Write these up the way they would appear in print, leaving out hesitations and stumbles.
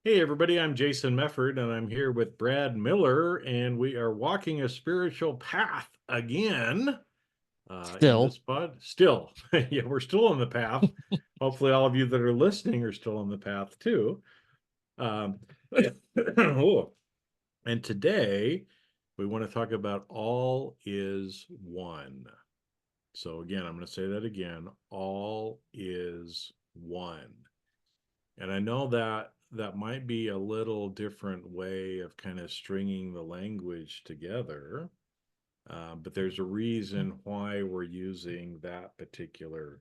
Hey everybody, I'm Jason Mefford and I'm here with Brad Miller and we are walking a spiritual path again in Still, this pod. Still, yeah, we're still on the path. Hopefully all of you that are listening are still on the path too. Um, oh, and today we want to talk about all is one. So again, I'm going to say that again. All is one. And I know that that might be a little different way of kind of stringing the language together, but there's a reason why we're using that particular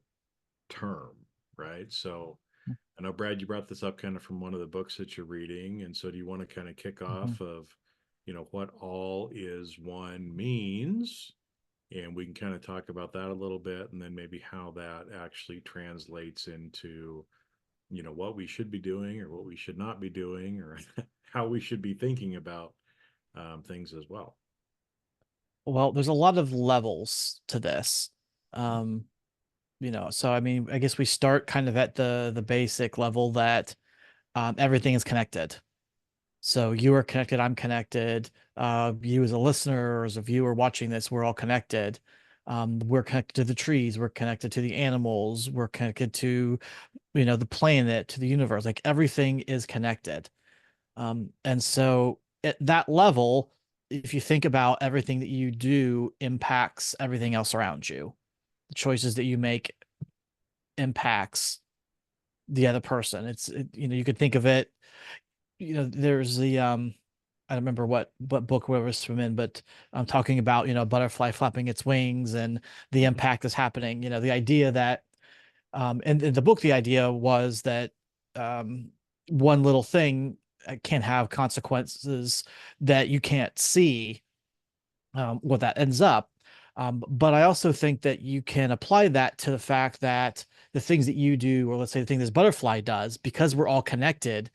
term, right? So I know, Brad, you brought this up kind of from one of the books that you're reading. And so do you want to kind of kick mhm. off of, what all is one means? And we can kind of talk about that a little bit and then maybe how that actually translates into what we should be doing or what we should not be doing or how we should be thinking about things as well. Well, there's a lot of levels to this. Um, so I mean, I guess we start kind of at the basic level that everything is connected. So you are connected, I'm connected. You as a listener or as a viewer watching this, we're all connected. We're connected to the trees, we're connected to the animals, we're connected to, the planet, to the universe. Like everything is connected. And so at that level, if you think about everything that you do impacts everything else around you, the choices that you make impacts the other person. You could think of it, there's I don't remember what book where it was from in, but I'm talking about, a butterfly flapping its wings and the Mm-hmm. impact is happening. The idea that and in the book, the idea was that um, one little thing can have consequences that you can't see what that ends up. But I also think that you can apply that to the fact that the things that you do, or let's say the thing this butterfly does, because we're all connected,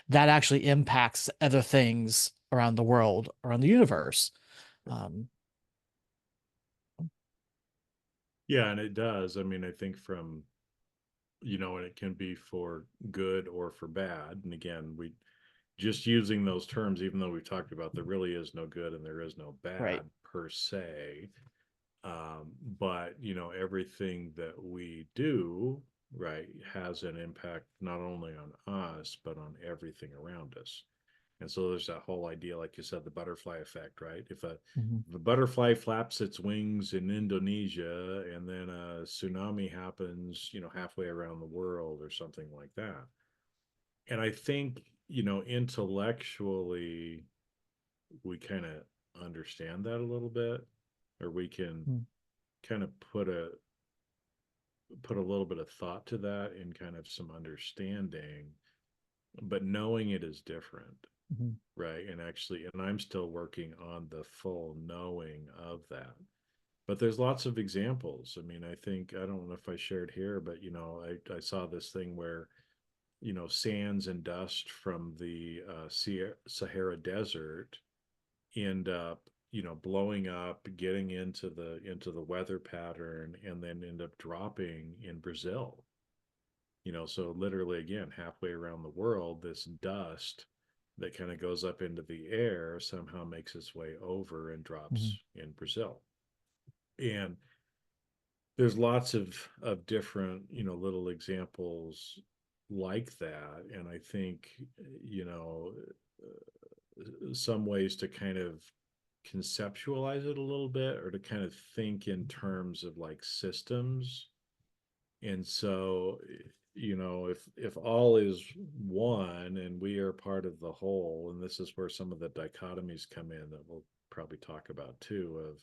that actually impacts other things around the world, around the universe. Um, Yeah, and it does. I mean, I think and it can be for good or for bad. And again, we just using those terms, even though we've talked about there really is no good and there is no right. bad per se. But everything that we do, right, has an impact not only on us, but on everything around us. And so there's that whole idea, like you said, the butterfly effect, right? Mhm. If a butterfly flaps its wings in Indonesia and then a tsunami happens, halfway around the world or something like that. And I think, intellectually, we kind of understand that a little bit, or we can Mhm. kind of put a little bit of thought to that and kind of some understanding, but knowing it is different, Mhm. right? And I'm still working on the full knowing of that. But there's lots of examples. I mean, I don't know if I shared here, but I saw this thing where sands and dust from the Sahara Desert end up blowing up, getting into the weather pattern, and then end up dropping in Brazil. So literally, again, halfway around the world, this dust that kind of goes up into the air somehow makes its way over and drops Mhm. in Brazil. And there's lots of different little examples like that. And I think you know some ways to kind of conceptualize it a little bit, or to kind of think in terms of like systems. And so, if all is one and we are part of the whole, and this is where some of the dichotomies come in that we'll probably talk about too,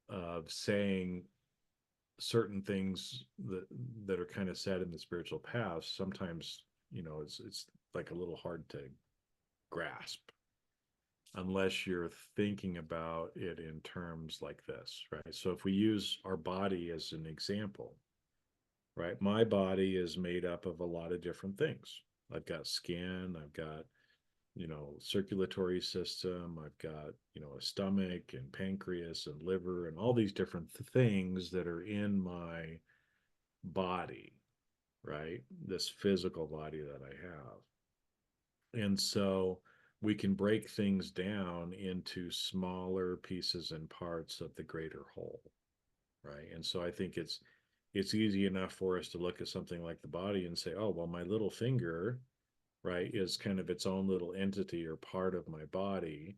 of saying certain things that are kind of said in the spiritual path. Sometimes, it's like a little hard to grasp unless you're thinking about it in terms like this, right? So if we use our body as an example, right? My body is made up of a lot of different things. I've got skin, I've got, circulatory system, I've got, a stomach and pancreas and liver and all these different things that are in my body, right? This physical body that I have. And so we can break things down into smaller pieces and parts of the greater whole, right? And so I think it's easy enough for us to look at something like the body and say, oh, well, my little finger, right, is kind of its own little entity or part of my body,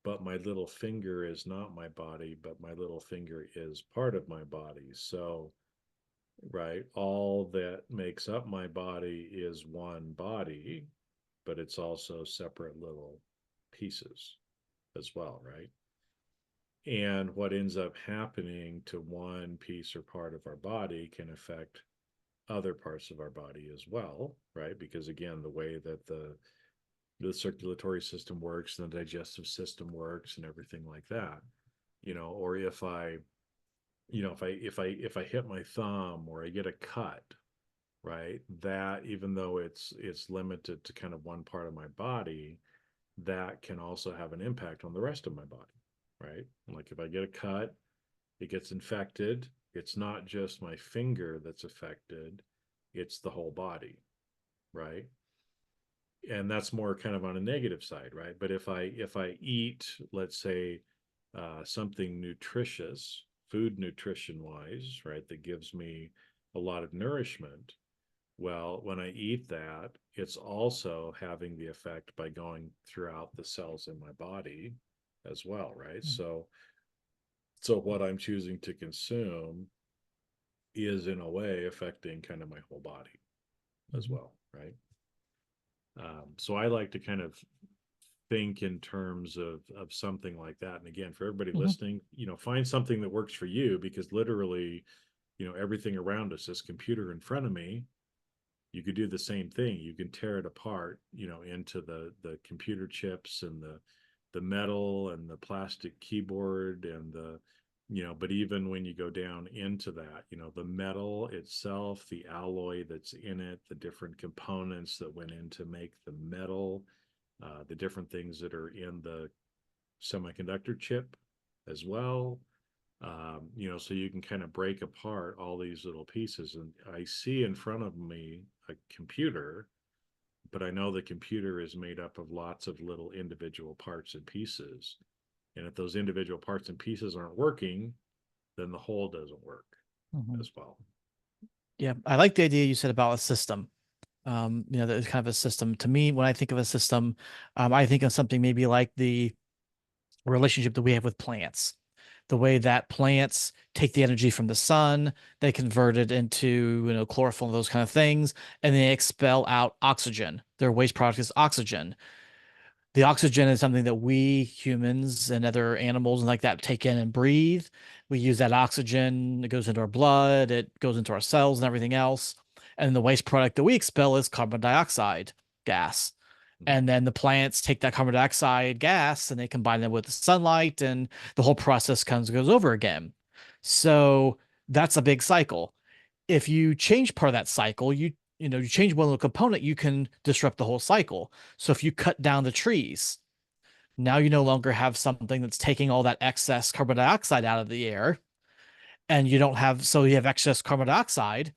but my little finger is not my body, but my little finger is part of my body. So, right, all that makes up my body is one body, but it's also separate little pieces as well, right? And what ends up happening to one piece or part of our body can affect other parts of our body as well, right? Because again, the way that the circulatory system works and the digestive system works and everything like that, or if I, if I hit my thumb or I get a cut, right? That even though it's limited to kind of one part of my body, that can also have an impact on the rest of my body, right? Like if I get a cut, it gets infected. It's not just my finger that's affected, it's the whole body, right? And that's more kind of on a negative side, right? But if I eat, let's say, something nutritious, food nutrition wise, right, that gives me a lot of nourishment, well, when I eat that, it's also having the effect by going throughout the cells in my body as well, right? So what I'm choosing to consume is in a way affecting kind of my whole body as Mhm. well, right? So I like to kind of think in terms of something like that. And again, for everybody Mhm. listening, find something that works for you because literally, everything around us, this computer in front of me, you could do the same thing. You can tear it apart, into the computer chips and the metal and the plastic keyboard and but even when you go down into that, the metal itself, the alloy that's in it, the different components that went in to make the metal, the different things that are in the semiconductor chip as well. So you can kind of break apart all these little pieces. And I see in front of me a computer, but I know the computer is made up of lots of little individual parts and pieces. And if those individual parts and pieces aren't working, then the whole doesn't work Mhm. as well. Yeah, I like the idea you said about a system. There's kind of a system. To me, when I think of a system, I think of something maybe like the relationship that we have with plants. The way that plants take the energy from the sun, they convert it into, chlorophyll and those kind of things, and they expel out oxygen. Their waste product is oxygen. The oxygen is something that we humans and other animals and like that take in and breathe. We use that oxygen, it goes into our blood, it goes into our cells and everything else. And the waste product that we expel is carbon dioxide gas. Mhm. And then the plants take that carbon dioxide gas and they combine it with the sunlight, and the whole process comes goes over again. So that's a big cycle. If you change part of that cycle, you change one little component, you can disrupt the whole cycle. So if you cut down the trees, now you no longer have something that's taking all that excess carbon dioxide out of the air, and you have excess carbon dioxide,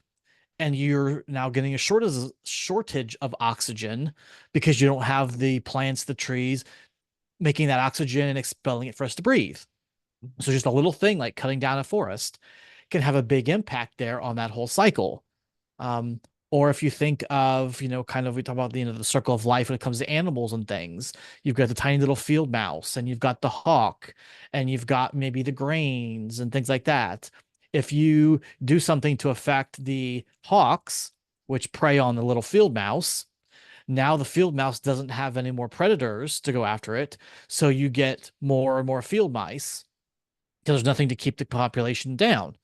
and you're now getting a shortage of oxygen because you don't have the plants, the trees making that oxygen and expelling it for us to breathe. So just a little thing like cutting down a forest can have a big impact there on that whole cycle. Um, or if you think of, kind of we talk about the circle of life when it comes to animals and things, you've got the tiny little field mouse and you've got the hawk and you've got maybe the grains and things like that. If you do something to affect the hawks, which prey on the little field mouse, now the field mouse doesn't have any more predators to go after it. So you get more and more field mice because there's nothing to keep the population down.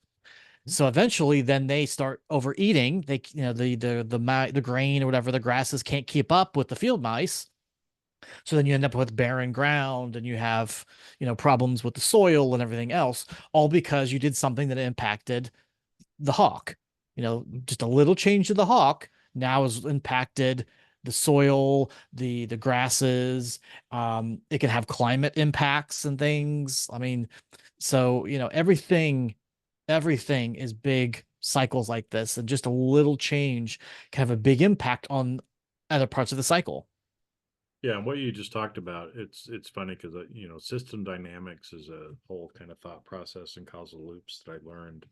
So eventually, then they start overeating. The grain or whatever the grasses can't keep up with the field mice. So then you end up with barren ground, and you have problems with the soil and everything else, all because you did something that impacted the hawk. Just a little change to the hawk now has impacted the soil, the grasses. It can have climate impacts and things. I mean, so everything is big cycles like this, and just a little change can have a big impact on other parts of the cycle. Yeah, and what you just talked about, it's funny because you know, system dynamics is a whole kind of thought process and causal loops that I learned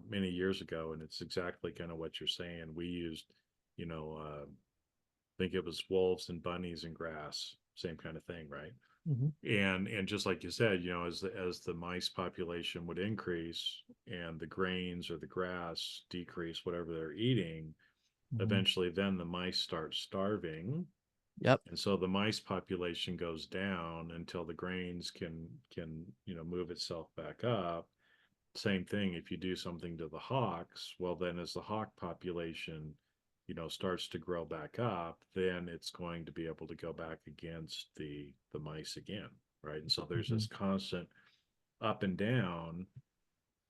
many years ago, and it's exactly kind of what you're saying. We used, you know, I think it was wolves and bunnies and grass, same kind of thing, right? Hmm. And just like you said, you know, as the mice population would increase and the grains or the grass decrease, whatever they're eating, Hmm. eventually then the mice start starving, Yep. and so the mice population goes down until the grains can you know move itself back up. Same thing if you do something to the hawks, well then as the hawk population, you know, starts to grow back up, then it's going to be able to go back against the mice again, right? And so there's Hmm. this constant up and down,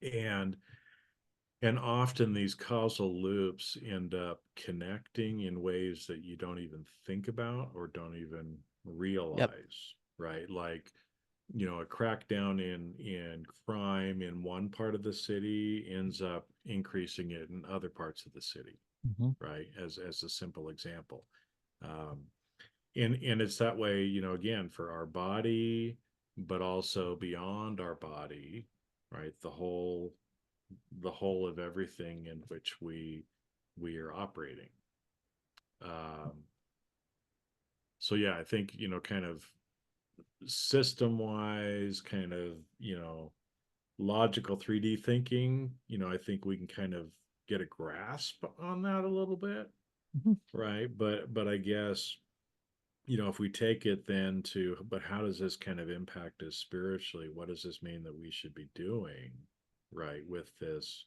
and often these causal loops end up connecting in ways that you don't even think about or don't even Yep. realize, right? Like, you know, a crackdown in crime in one part of the city ends up increasing it in other parts of the city, Hmm. right? As a simple example. Um, and it's that way, you know, again, for our body, but also beyond our body, right? The whole of everything in which we are operating. Um, so yeah, I think, you know, kind of system wise, kind of, you know, logical 3D thinking, you know, I think we can kind of get a grasp on that a little bit, Hmm. right? But I guess, you know, if we take it then to, but how does this kind of impact us spiritually? What does this mean that we should be doing, right, with this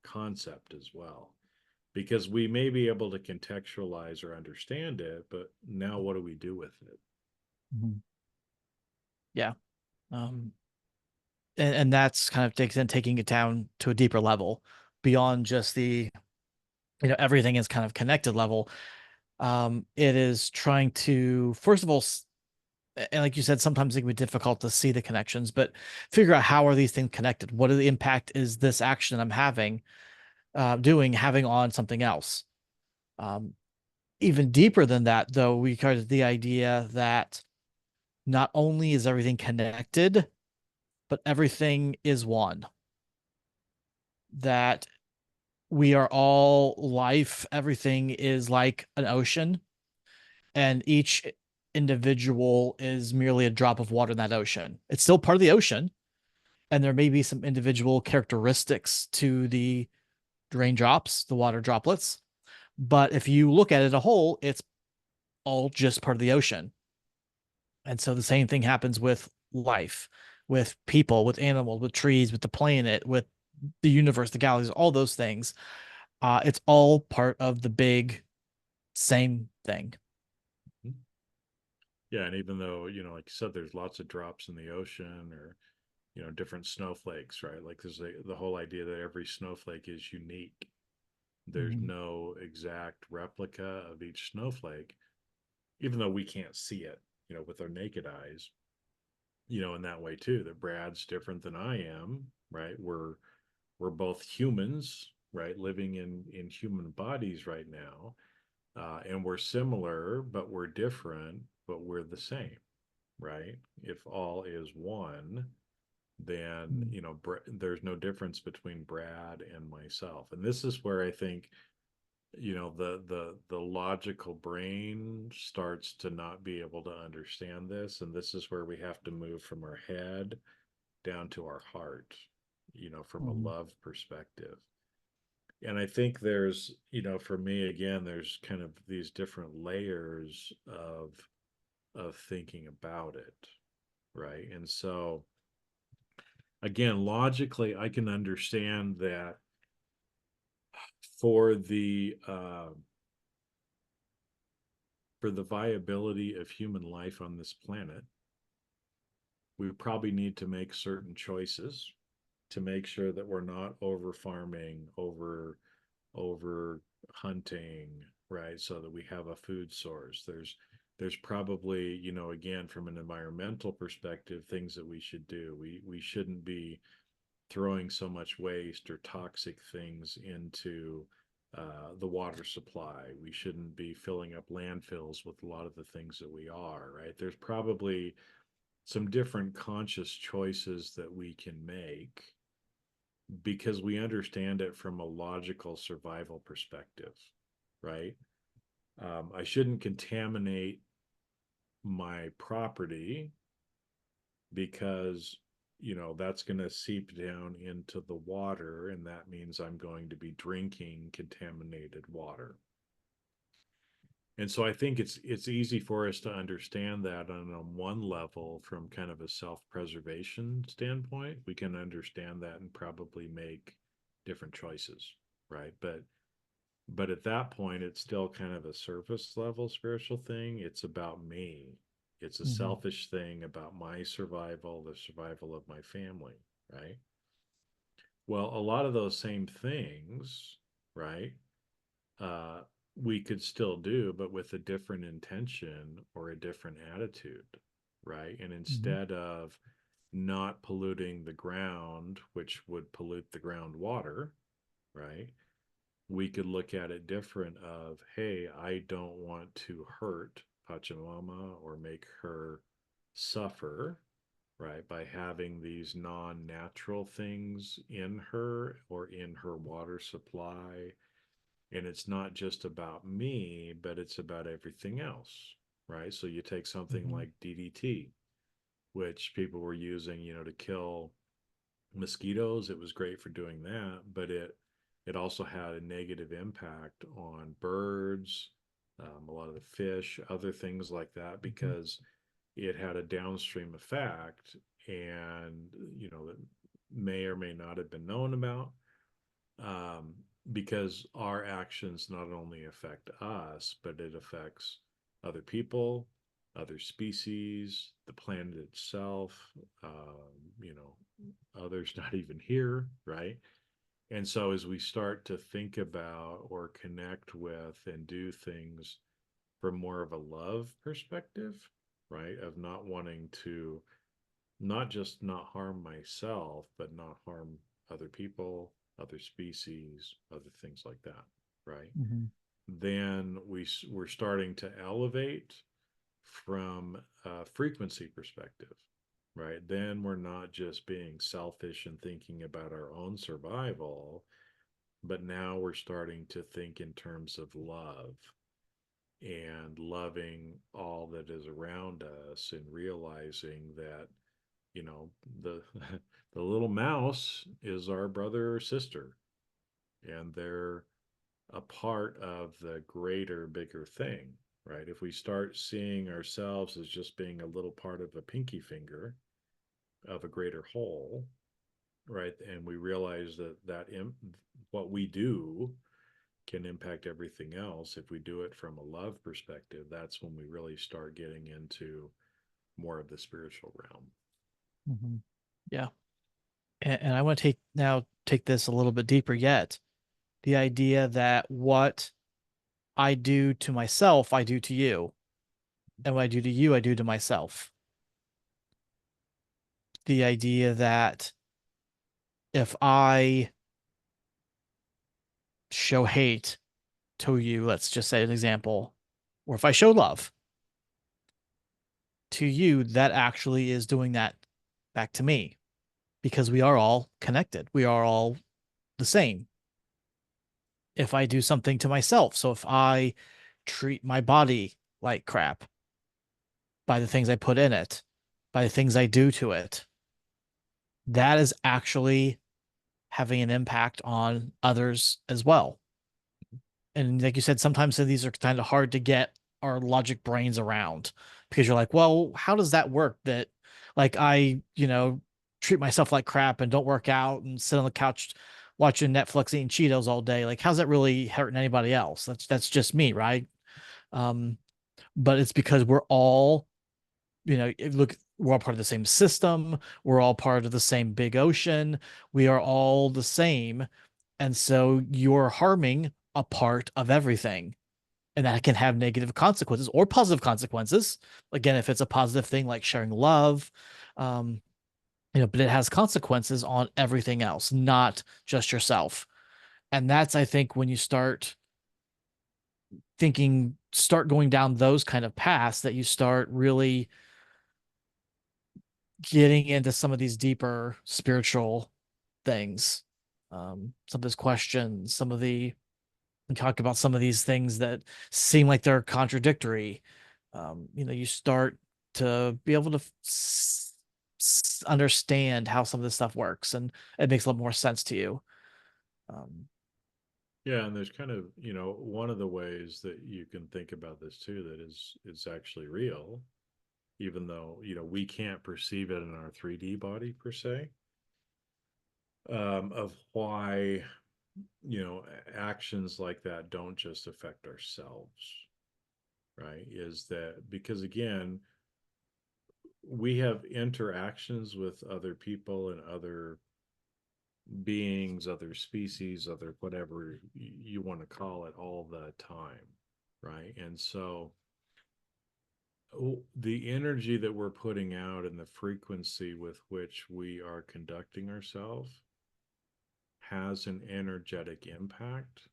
concept as well? Because we may be able to contextualize or understand it, but now what do we do with it? Hmm. Yeah. Um, and that's kind of taking it down to a deeper level beyond just the, everything is kind of connected level. It is trying to, first of all, and like you said, sometimes it can be difficult to see the connections, but figure out how are these things connected? What are the impact is this action I'm having on something else? Um, Even deeper than that, though, we covered the idea that not only is everything connected, but everything is one. That we are all life, everything is like an ocean, and each individual is merely a drop of water in that ocean. It's still part of the ocean, and there may be some individual characteristics to the raindrops, the water droplets. But if you look at it as a whole, it's all just part of the ocean. And so the same thing happens with life, with people, with animals, with trees, with the planet, with the universe, the galaxies, all those things. It's all part of the big same thing. Yeah, and even though, you know, like you said, there's lots of drops in the ocean or, you know, different snowflakes, right? Like there's the whole idea that every snowflake is unique. There's Mhm. no exact replica of each snowflake, even though we can't see it, you know, with our naked eyes, you know, in that way too, that Brad's different than I am, right? We're both humans, right? Living in human bodies right now. And we're similar, but we're different, but we're the same, right? If all is one, then Mhm. you know there's no difference between Brad and myself. And this is where I think, you know, the logical brain starts to not be able to understand this, and this is where we have to move from our head down to our heart, you know, from a Mhm. love perspective. And I think there's, you know, for me again, there's kind of these different layers of thinking about it, right? And so again, logically, I can understand that for the viability of human life on this planet, we probably need to make certain choices to make sure that we're not over farming, over hunting, right? So that we have a food source. There's probably, you know, again, from an environmental perspective, things that we should do. We shouldn't be throwing so much waste or toxic things into the water supply. We shouldn't be filling up landfills with a lot of the things that we are, right? There's probably some different conscious choices that we can make because we understand it from a logical survival perspective, right? I shouldn't contaminate my property because that's going to seep down into the water, and that means I'm going to be drinking contaminated water. And so I think it's easy for us to understand that on one level from kind of a self-preservation standpoint. We can understand that and probably make different choices, right? But at that point it's still kind of a surface level spiritual thing. It's about me. It's a Hmm. selfish thing about my survival, the survival of my family, right? Well, a lot of those same things, right? uh, we could still do, but with a different intention or a different attitude, right? And Hmm. instead of not polluting the ground, which would pollute the groundwater, right? We could look at it different of, hey, I don't want to hurt Pachamama or make her suffer, right, by having these non-natural things in her or in her water supply. And it's not just about me, but it's about everything else, right? So you take something Hmm. like DDT, which people were using, to kill mosquitoes. It was great for doing that, but it also had a negative impact on birds, a lot of the fish, other things like that, Hmm. because it had a downstream effect, and that may or may not have been known about, um, because our actions not only affect us, but it affects other people, other species, the planet itself, you know, others not even here, right? And so as we start to think about or connect with and do things from more of a love perspective, right? Of not wanting to not just not harm myself, but not harm other people, other species, other things like that, right? Hmm. Then we're starting to elevate from a frequency perspective, right? Then we're not just being selfish and thinking about our own survival, but now we're starting to think in terms of love and loving all that is around us and realizing that you know the the little mouse is our brother or sister, and they're a part of the greater bigger thing, right? If we start seeing ourselves as just being a little part of a pinky finger of a greater whole, right, and we realize that what we do can impact everything else. If we do it from a love perspective, that's when we really start getting into more of the spiritual realm. Hmm. Yeah. And I want to take this a little bit deeper yet. The idea that what I do to myself, I do to you, and what I do to you, I do to myself. The idea that if I show hate to you, let's just say an example, or if I show love to you, that actually is doing that back to me because we are all connected. We are all the same. If I do something to myself, so if I treat my body like crap by the things I put in it, by the things I do to it, that is actually having an impact on others as well. And like you said, sometimes these are kind of hard to get our logic brains around because you're like, well, how does that work? That like treat myself like crap and don't work out and sit on the couch watching Netflix eating Cheetos all day. Like, how's that really hurting anybody else? That's just me, right? Um, but it's because we're all, look, we're all part of the same system. We're all part of the same big ocean. We are all the same. And so you're harming a part of everything. And that can have negative consequences or positive consequences. Again, if it's a positive thing like sharing love, um, but it has consequences on everything else, not just yourself. And that's, I think, when you start going down those kind of paths, that you start really getting into some of these deeper spiritual things. Some of those questions, we talk about some of these things that seem like they're contradictory. You start to be able to understand how some of this stuff works, and it makes a lot more sense to you. Um, Yeah, and there's kind of, one of the ways that you can think about this too, that is it's actually real, even though, we can't perceive it in our 3D body per se, of why, actions like that don't just affect ourselves, right? Is that because again, we have interactions with other people and other beings, other species, other whatever you want to call it all the time, right? And so the energy that we're putting out and the frequency with which we are conducting ourselves has an energetic impact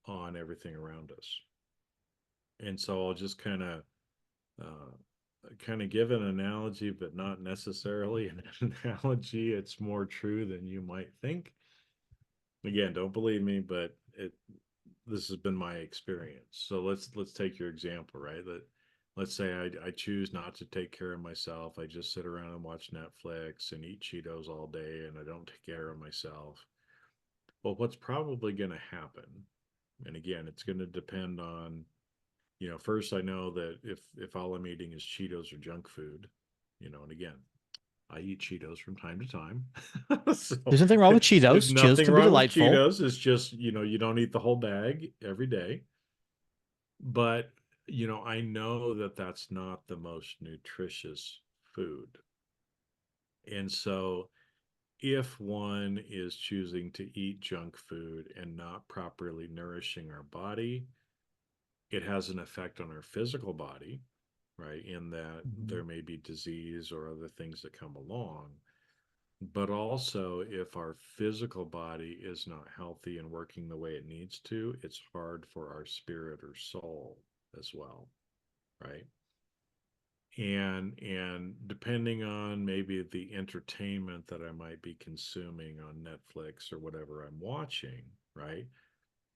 on everything around us. And so I'll just give an analogy, but not necessarily an analogy. It's more true than you might think. Again, don't believe me, but this has been my experience. So let's take your example, right? That let's say I choose not to take care of myself. I just sit around and watch Netflix and eat Cheetos all day, and I don't take care of myself. Well, what's probably going to happen? And again, it's going to depend on, first I know that if all I'm eating is Cheetos or junk food, and again, I eat Cheetos from time to time. So there's nothing wrong with it's Cheetos. Cheetos nothing can be wrong with delightful. Cheetos. It's just, you don't eat the whole bag every day. But, I know that that's not the most nutritious food. And so if one is choosing to eat junk food and not properly nourishing our body, it has an effect on our physical body, right? In that Mhm. there may be disease or other things that come along. But also, if our physical body is not healthy and working the way it needs to, it's hard for our spirit or soul as well, right? And depending on maybe the entertainment that I might be consuming on Netflix or whatever I'm watching, right?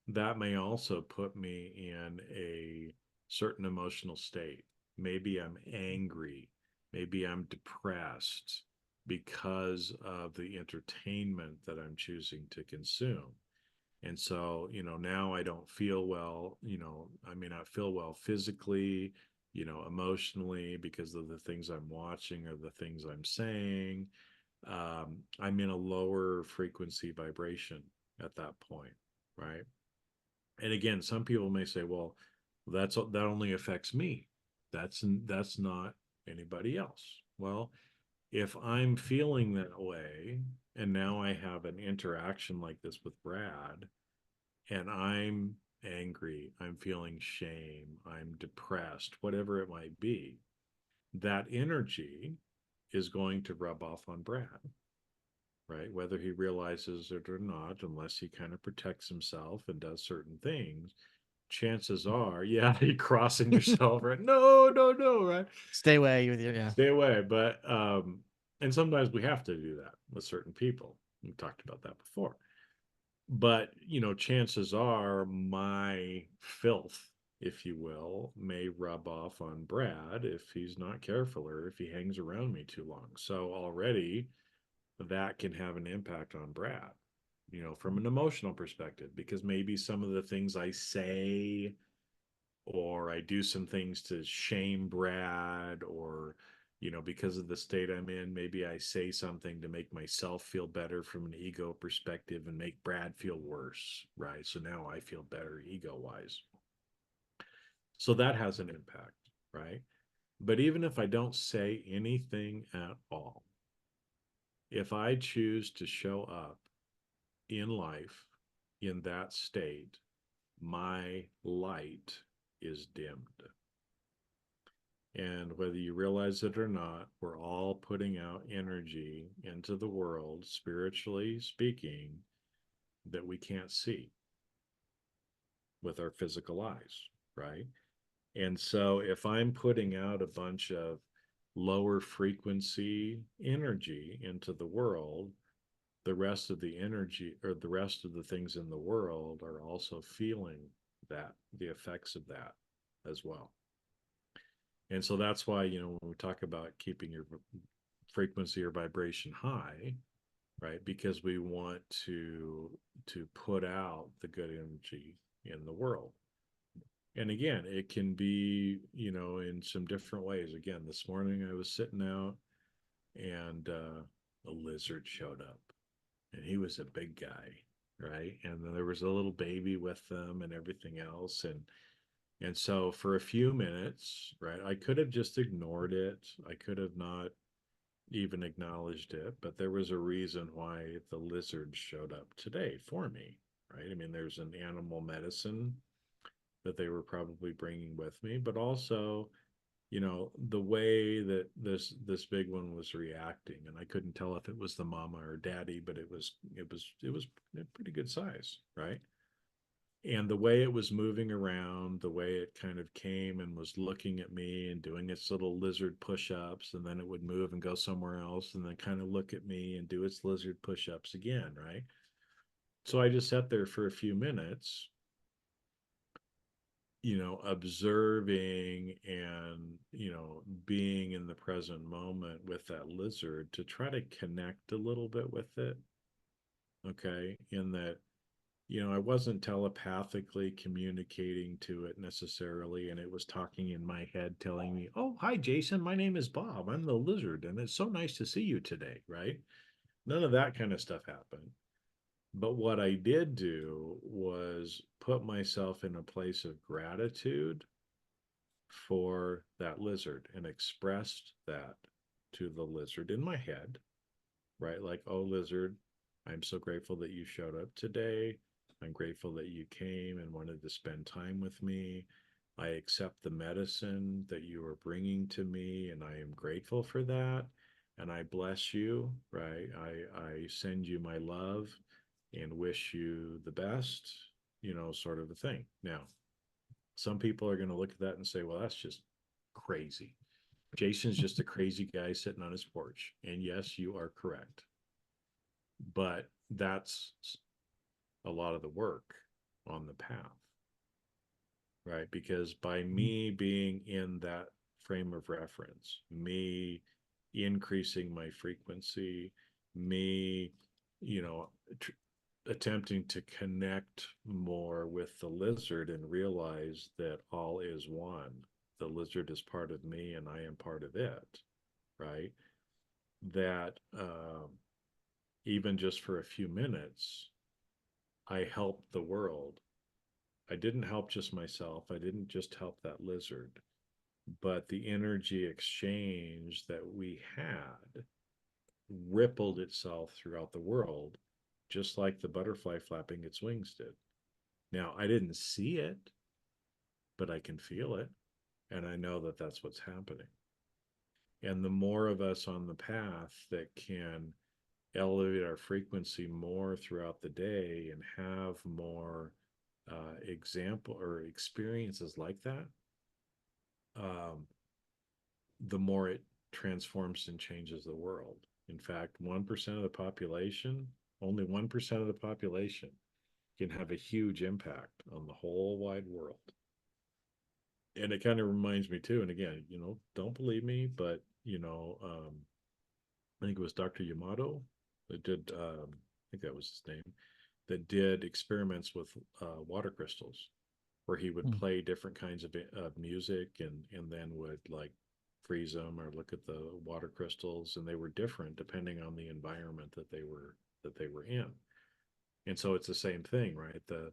That may also put me in a certain emotional state. Maybe I'm angry. Maybe I'm depressed because of the entertainment that I'm choosing to consume. And so, now I don't feel well, I may not feel well physically, emotionally because of the things I'm watching or the things I'm saying. I'm in a lower frequency vibration at that point, right? And again, some people may say, well, that only affects me. That's not anybody else. Well, if I'm feeling that way and now I have an interaction like this with Brad and I'm angry, I'm feeling shame, I'm depressed, whatever it might be, that energy is going to rub off on Brad, right? Whether he realizes it or not, unless he kind of protects himself and does certain things, chances are, yeah, you're crossing yourself, right? No, no, no, right? Stay away with your, yeah. Stay away. But and sometimes we have to do that with certain people. We talked about that before. But chances are my filth, if you will, may rub off on Brad if he's not careful or if he hangs around me too long. So already that can have an impact on Brad, from an emotional perspective, because maybe some of the things I say or I do some things to shame Brad or because of the state I'm in, maybe I say something to make myself feel better from an ego perspective and make Brad feel worse, right? So now I feel better ego wise. So that has an impact, right? But even if I don't say anything at all, if I choose to show up in life in that state, my light is dimmed. And whether you realize it or not, we're all putting out energy into the world, spiritually speaking, that we can't see with our physical eyes, right? And so if I'm putting out a bunch of lower frequency energy into the world, the rest of the energy or the rest of the things in the world are also feeling that, the effects of that as well. And so that's why, when we talk about keeping your frequency or vibration high, right? Because we want to put out the good energy in the world. And again, it can be, in some different ways. Again, this morning I was sitting out and a lizard showed up, and he was a big guy, right? And then there was a little baby with them and everything else. And so for a few minutes, right, I could have just ignored it. I could have not even acknowledged it, but there was a reason why the lizard showed up today for me, right? I mean, there's an animal medicine that they were probably bringing with me, but also, the way that this big one was reacting, and I couldn't tell if it was the mama or daddy, but it was a pretty good size, right? And the way it was moving around, the way it kind of came and was looking at me and doing its little lizard push-ups, and then it would move and go somewhere else and then kind of look at me and do its lizard push-ups again, right? So I just sat there for a few minutes, observing and, being in the present moment with that lizard to try to connect a little bit with it. Okay. In that, I wasn't telepathically communicating to it necessarily, and it was talking in my head, telling me, "Oh, hi, Jason. My name is Bob. I'm the lizard, and it's so nice to see you today." Right? None of that kind of stuff happened. But what I did do was put myself in a place of gratitude for that lizard and expressed that to the lizard in my head, right? Like, oh, lizard, I'm so grateful that you showed up today. I'm grateful that you came and wanted to spend time with me. I accept the medicine that you are bringing to me, and I am grateful for that. And I bless you, right? I send you my love and wish you the best, sort of a thing. Now, some people are going to look at that and say, well, that's just crazy. Jason's just a crazy guy sitting on his porch. And yes, you are correct. But that's a lot of the work on the path, right? Because by me being in that frame of reference, me increasing my frequency, me, you know, tr- attempting to connect more with the lizard and realize that all is one. The lizard is part of me and I am part of it, right? That even just for a few minutes, I helped the world. I didn't help just myself. I didn't just help that lizard, but the energy exchange that we had rippled itself throughout the world, just like the butterfly flapping its wings did. Now, I didn't see it, but I can feel it. And I know that that's what's happening. And the more of us on the path that can elevate our frequency more throughout the day and have more example or experiences like that, um, the more it transforms and changes the world. In fact, 1% of the population, only 1% of the population can have a huge impact on the whole wide world. And it kind of reminds me too, and again, don't believe me, but I think it was Dr. Yamato that did, I think that was his name, that did experiments with water crystals, where he would Mm. play different kinds of music and then would like freeze them or look at the water crystals, and they were different depending on the environment that they were in. And so it's the same thing, right? The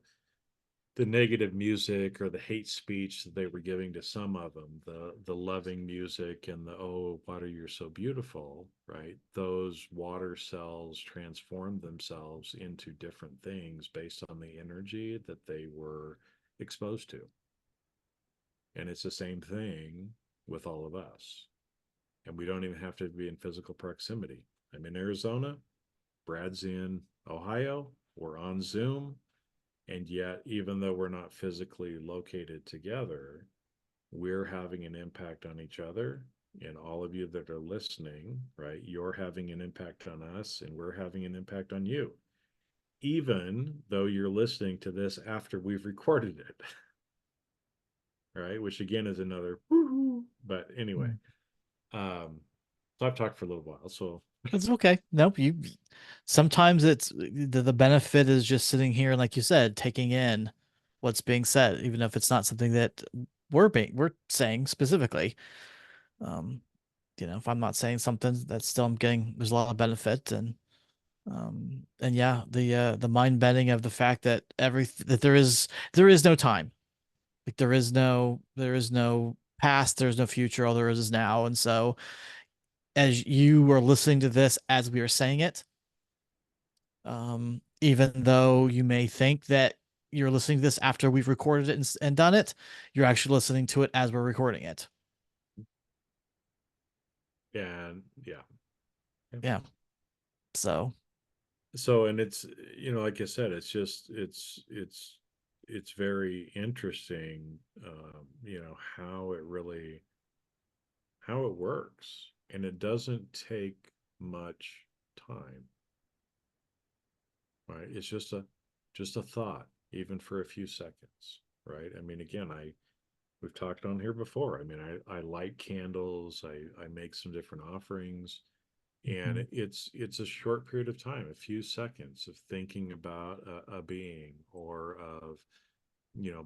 negative music or the hate speech that they were giving to some of them, the loving music and the oh water you're so beautiful, right? Those water cells transformed themselves into different things based on the energy that they were exposed to. And it's the same thing with all of us. And we don't even have to be in physical proximity. I'm in Arizona, Brad's in Ohio. we're on Zoom, and yet, even though we're not physically located together, we're having an impact on each other. And all of you that are listening, right, you're having an impact on us, and we're having an impact on you, even though you're listening to this after we've recorded it, right? Which again is another woo-hoo. But anyway, Mm. so I've talked for a little while. So It's okay. Nope. You sometimes it's the benefit is just sitting here and like you said, taking in what's being said, even if it's not something that we're saying specifically. Um, if I'm not saying something, that's still I'm getting there's a lot of benefit and yeah, the mind bending of the fact that that there is no time. Like there is no past, there's no future, all there is now. And so as you were listening to this as we were saying it, even though you may think that you're listening to this after we've recorded it and done it, you're actually listening to it as we're recording it. and yeah. Yeah. So, So and it's, like I said, it's just it's very interesting, how it really how it works, and it doesn't take much time, right? It's just a thought, even for a few seconds, right? I mean, again, we've talked on here before. I mean, I light candles, I make some different offerings, and mhm, it's a short period of time, a few seconds of thinking about a being, or of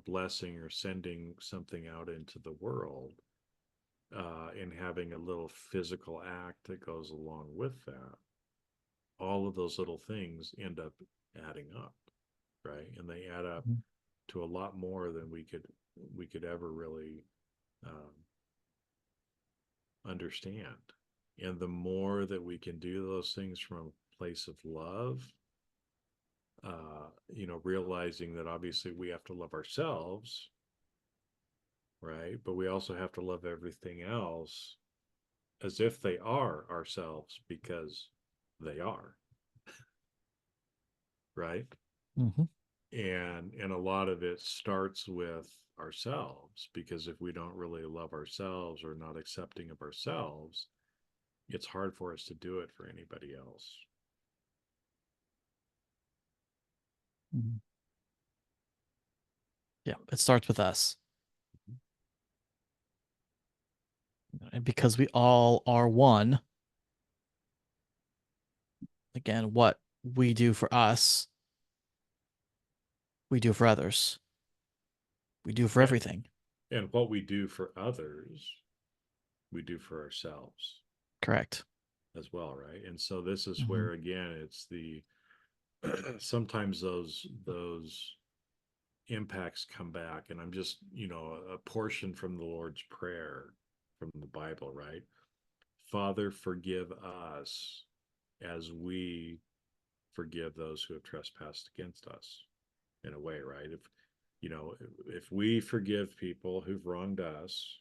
blessing or sending something out into the world, and having a little physical act that goes along with that. All of those little things end up adding up, right? And they add up mhm, to a lot more than we could ever really um, understand. And the more that we can do those things from a place of love, realizing that obviously we have to love ourselves, right? But we also have to love everything else as if they are ourselves, because they are, right? mhm, And a lot of it starts with ourselves, because if we don't really love ourselves, or not accepting of ourselves, it's hard for us to do it for anybody else. mhm. Yeah, it starts with us. And because we all are one, again, what we do for us, we do for others. We do for Yeah. everything. And what we do for others, we do for ourselves Correct. as well, right? And so this is Mhm, where again it's the sometimes those impacts come back, and I'm just, a portion from the Lord's prayer from the Bible, right? Father, forgive us as we forgive those who have trespassed against us, in a way, right? You know if we forgive people who've wronged us,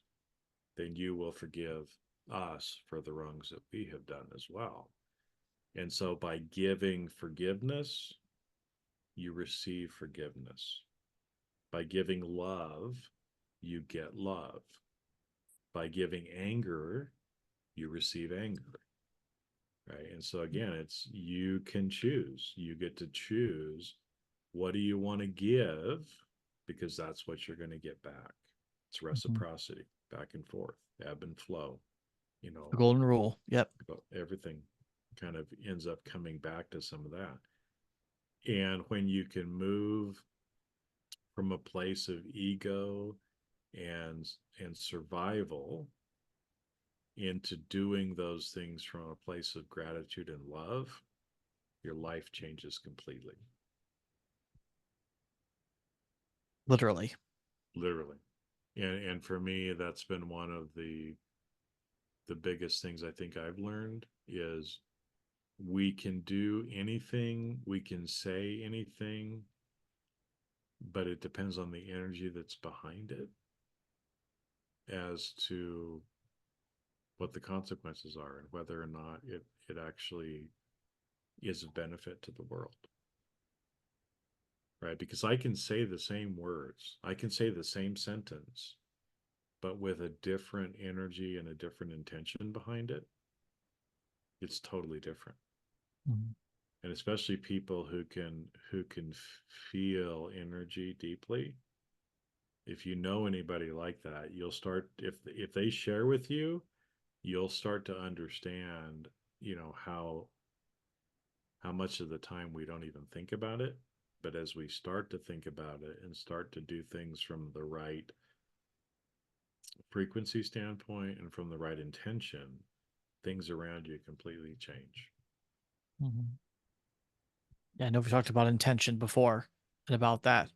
then you will forgive us for the wrongs that we have done as well. And so by giving forgiveness, you receive forgiveness. By giving love, you get love. By giving anger, you receive anger, right? And so again, it's you can choose. You get to choose, what do you want to give, because that's what you're going to get back. It's mhm. reciprocity, back and forth, ebb and flow, you The know, golden rule. Yep. everything kind of ends up coming back to some of that. And when you can move from a place of ego and survival into doing those things from a place of gratitude and love, your life changes completely. Literally. Literally. And for me, that's been one of the biggest things I think I've learned is, we can do anything, we can say anything, but it depends on the energy that's behind it as to what the consequences are, and whether or not it actually is a benefit to the world. right? Because I can say the same words, I can say the same sentence, but with a different energy and a different intention behind it, it's totally different. Mhm. And especially people who can feel energy deeply. If you know anybody like that, you'll start, if they share with you, you'll start to understand, you know, how much of the time we don't even think about it. But as we start to think about it and start to do things from the right frequency standpoint and from the right intention, things around you completely change. Mhm. Yeah, I know we talked about intention before and about that,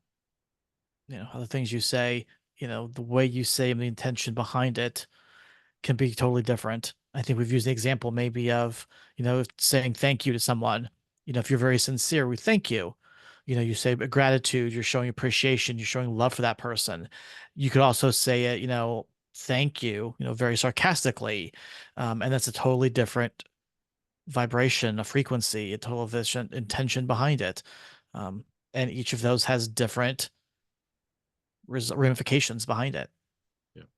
how the things you say, the way you say and the intention behind it can be totally different. I think we've used the example maybe of, saying thank you to someone. If you're very sincere, we thank you. You say gratitude, you're showing appreciation, you're showing love for that person. You could also say it, thank you, very sarcastically. And that's a totally different vibration, a frequency, a total vision, intention behind it. Um, and each of those has different ramifications behind it. Yep,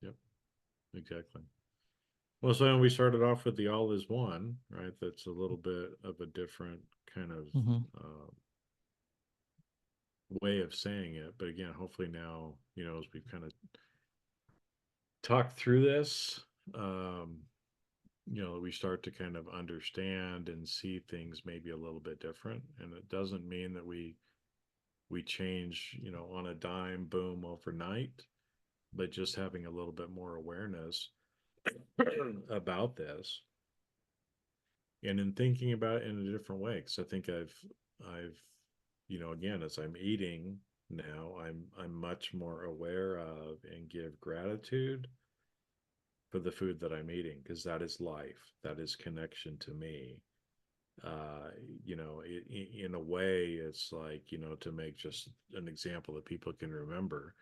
yep, exactly. Well, so we started off with the all is one, right? That's a little bit of a different kind of Hmm. uh, way of saying it. But again, hopefully now, you know, as we've kind of talked through this, um, you know, we start to kind of understand and see things maybe a little bit different. And it doesn't mean that we change, you know, on a dime, boom, overnight, but just having a little bit more awareness about this and in thinking about it in a different way. Because I think I've, you know, again, as I'm eating now, I'm much more aware of and give gratitude for the food that I'm eating because that is life, that is connection to me. Uh, you know, in a way, it's like, you know, to make just an example that people can remember,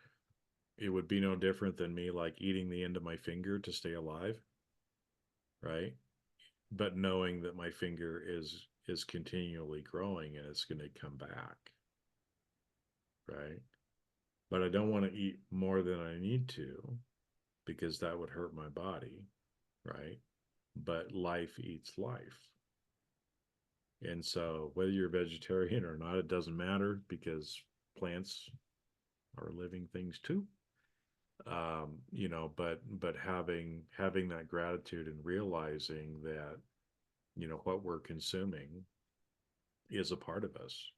it would be no different than me like eating the end of my finger to stay alive, right? But knowing that my finger is continually growing and it's going to come back, right? But I don't want to eat more than I need to because that would hurt my body, right? But life eats life. And so whether you're vegetarian or not, it doesn't matter because plants are living things too. You know, but having that gratitude and realizing that, you know, what we're consuming is a part of us.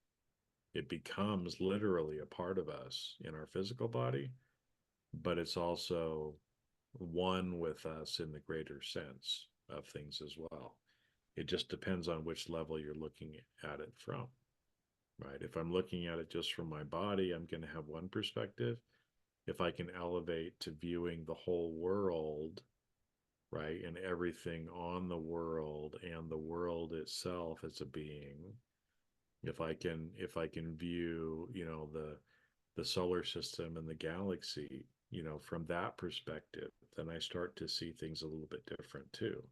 It becomes literally a part of us in our physical body, but it's also one with us in the greater sense of things as well. It just depends on which level you're looking at it from, right? If I'm looking at it just from my body, I'm going to have one perspective. If I can elevate to viewing the whole world, right, and everything on the world and the world itself as a being, if I can view, you know, the solar system and the galaxy, you know, from that perspective, then I start to see things a little bit different too.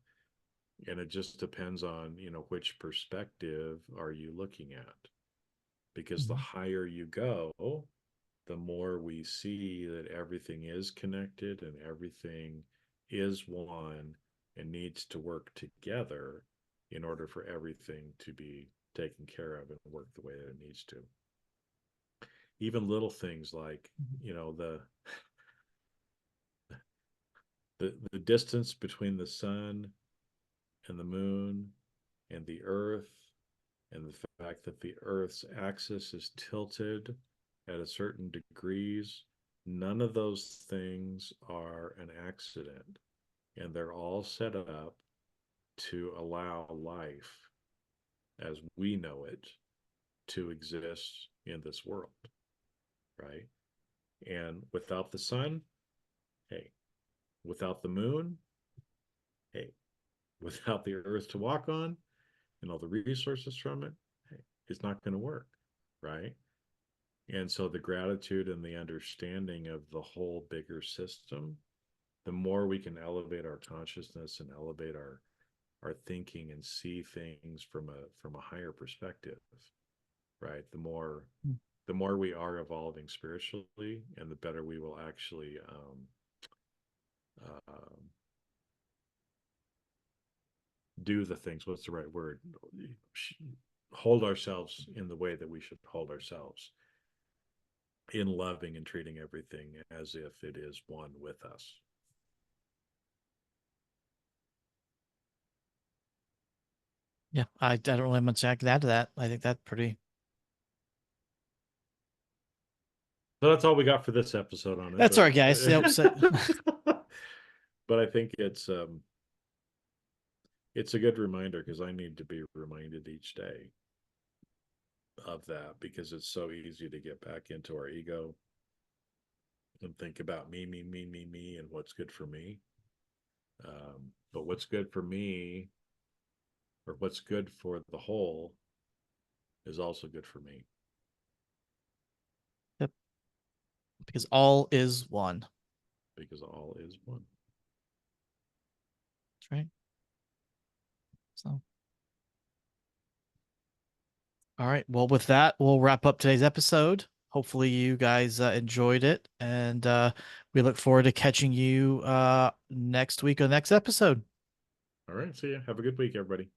And it just depends on, you know, which perspective are you looking at? Because the Mhm. higher you go, the more we see that everything is connected and everything is one and needs to work together in order for everything to be taken care of and work the way that it needs to. Even little things like, you know, the distance between the sun and the moon and the earth and the fact that the earth's axis is tilted at a certain degrees, none of those things are an accident, and they're all set up to allow life as we know it to exist in this world, right? And without the sun, hey, without the moon, hey, without the earth to walk on and all the resources from it, hey, it's not going to work, right? And so the gratitude and the understanding of the whole bigger system, the more we can elevate our consciousness and elevate our thinking and see things from a higher perspective, right? Mm. The more we are evolving spiritually, and the better we will actually uh, do the things. What's the right word? Hold ourselves in the way that we should hold ourselves, in loving and treating everything as if it is one with us. Yeah, I don't really have much to add to that. I think that's pretty. So that's all we got for this episode on it, That's all right, guys. Yep. So, but I think it's a good reminder, because I need to be reminded each day of that, because it's so easy to get back into our ego and think about me, and what's good for me. But what's good for me, or what's good for the whole, is also good for me, yep, because all is one. because all is one. That's right. So, all right. Well, with that, we'll wrap up today's episode. Hopefully, you guys enjoyed it, and we look forward to catching you next week on the next episode. All right. See ya. Have a good week, everybody.